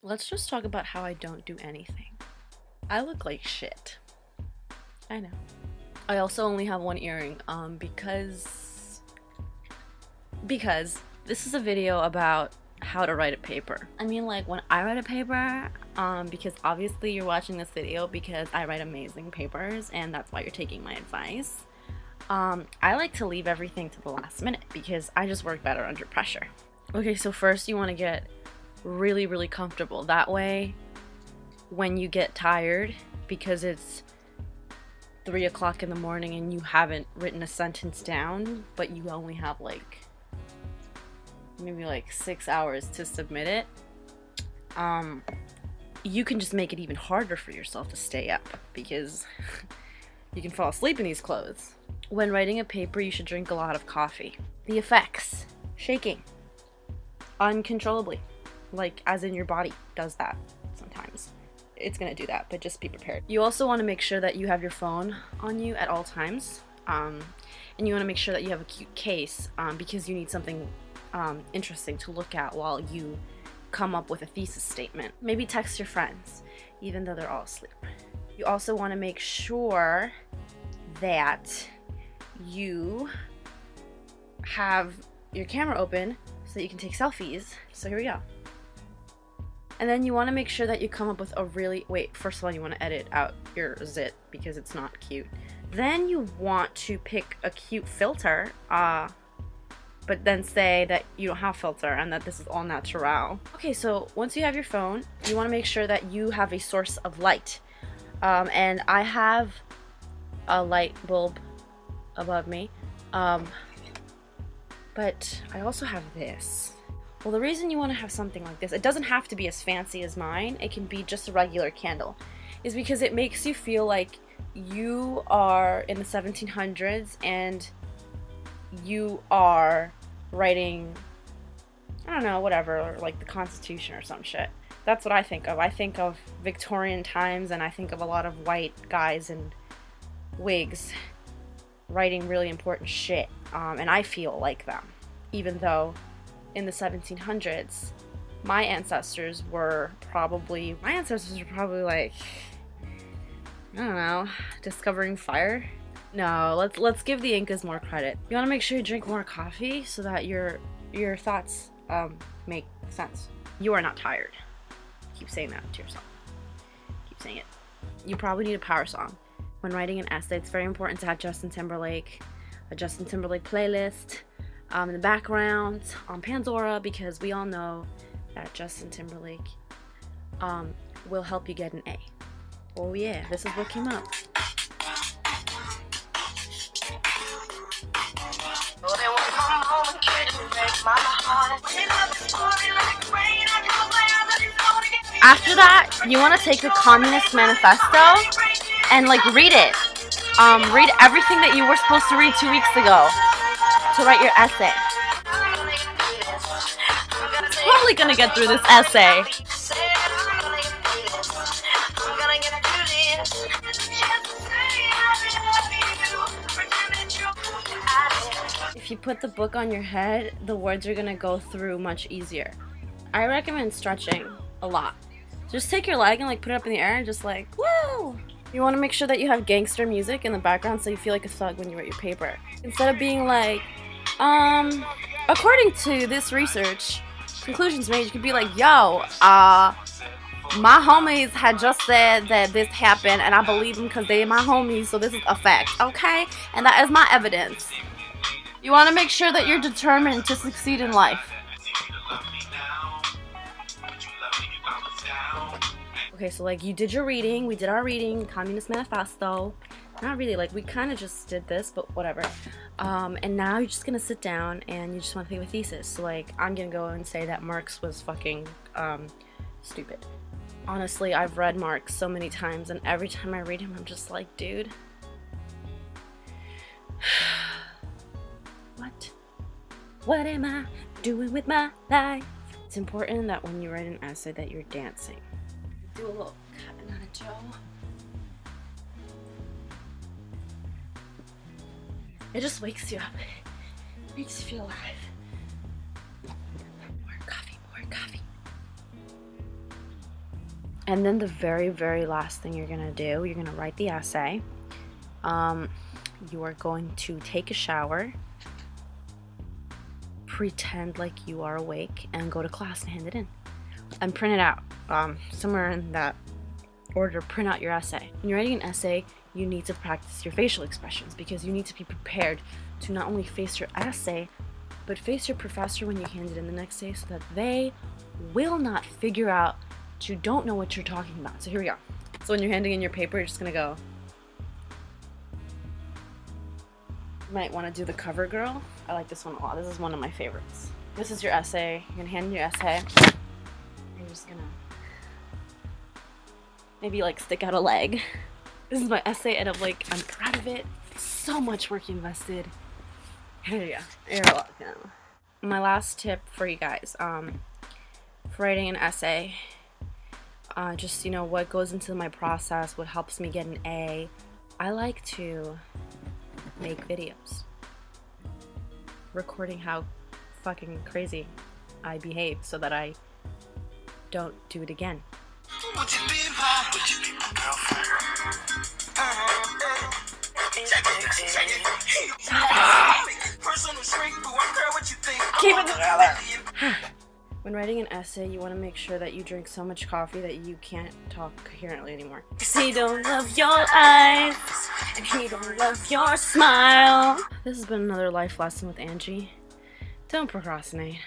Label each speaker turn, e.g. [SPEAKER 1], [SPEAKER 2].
[SPEAKER 1] Let's just talk about how I don't do anything. I look like shit. I know. I also only have one earring, because this is a video about how to write a paper. I mean, like, when I write a paper, because obviously you're watching this video because I write amazing papers and that's why you're taking my advice. I like to leave everything to the last minute because I just work better under pressure. Okay, so first you want to get really, really comfortable. That way, when you get tired, because it's 3 o'clock in the morning and you haven't written a sentence down, but you only have like maybe like 6 hours to submit it, you can just make it even harder for yourself to stay up because you can fall asleep in these clothes. When writing a paper, you should drink a lot of coffee. The effects: shaking uncontrollably, like as in your body does that sometimes. It's gonna do that, but just be prepared. You also want to make sure that you have your phone on you at all times, and you want to make sure that you have a cute case, because you need something interesting to look at while you come up with a thesis statement. Maybe text your friends, even though they're all asleep. You also want to make sure that you have your camera open so that you can take selfies. So here we go. And then you want to make sure that you come up with a really, first of all, you want to edit out your zit because it's not cute. Then you want to pick a cute filter, but then say that you don't have filter and that this is all natural. Okay, so once you have your phone, you want to make sure that you have a source of light. And I have a light bulb above me, but I also have this. Well, the reason you want to have something like this, it doesn't have to be as fancy as mine, it can be just a regular candle, is because it makes you feel like you are in the 1700s and you are writing, I don't know, whatever, like the Constitution or some shit. That's what I think of. I think of Victorian times, and I think of a lot of white guys in wigs writing really important shit, and I feel like them, even though in the 1700s, my ancestors were probably like, I don't know, discovering fire? No, let's give the Incas more credit. You want to make sure you drink more coffee so that your thoughts make sense. You are not tired. Keep saying that to yourself. Keep saying it. You probably need a power song. When writing an essay, it's very important to have a Justin Timberlake playlist in the background on Pandora, because we all know that Justin Timberlake will help you get an A. Oh yeah, this is what came up. After that, you want to take the Communist Manifesto and like read it. Read everything that you were supposed to read 2 weeks ago to write your essay. Totally gonna get through this essay. If you put the book on your head, the words are gonna go through much easier. I recommend stretching a lot. Just take your leg and like put it up in the air and just like, woo! You want to make sure that you have gangster music in the background so you feel like a thug when you write your paper. Instead of being like, according to this research, conclusions made, you could be like, yo, my homies had just said that this happened and I believe them because they my homies, so this is a fact, okay? And that is my evidence. You want to make sure that you're determined to succeed in life. Okay, so like you did your reading, we did our reading, Communist Manifesto. Not really, like we kind of just did this, but whatever. And now you're just gonna sit down and you just want to think of a thesis. So like I'm gonna go and say that Marx was fucking stupid. Honestly, I've read Marx so many times, and every time I read him, I'm just like, dude, what am I doing with my life? It's important that when you write an essay that you're dancing. Do a little Cotton Eye Joe. It just wakes you up. It makes you feel alive. More coffee, more coffee. And then the very, very last thing you're gonna do, you're gonna write the essay. You are going to take a shower, pretend like you are awake, and go to class and hand it in. And print it out. Somewhere in that order, print out your essay. When you're writing an essay, you need to practice your facial expressions because you need to be prepared to not only face your essay, but face your professor when you hand it in the next day so that they will not figure out that you don't know what you're talking about. So here we go. So when you're handing in your paper, you're just gonna go. You might want to do the cover girl. I like this one a lot. This is one of my favorites. This is your essay. You're gonna hand in your essay. You're just gonna maybe like stick out a leg. This is my essay and I'm proud of it. So much work invested. Here you go. You're welcome. My last tip for you guys, for writing an essay, just, you know, what goes into my process, what helps me get an A. I like to make videos recording how fucking crazy I behave so that I don't do it again. Would you be my girlfriend? Keep it together. When writing an essay, you want to make sure that you drink so much coffee that you can't talk coherently anymore. 'Cause he don't love your eyes, and he don't love your smile. This has been another life lesson with Angie. Don't procrastinate.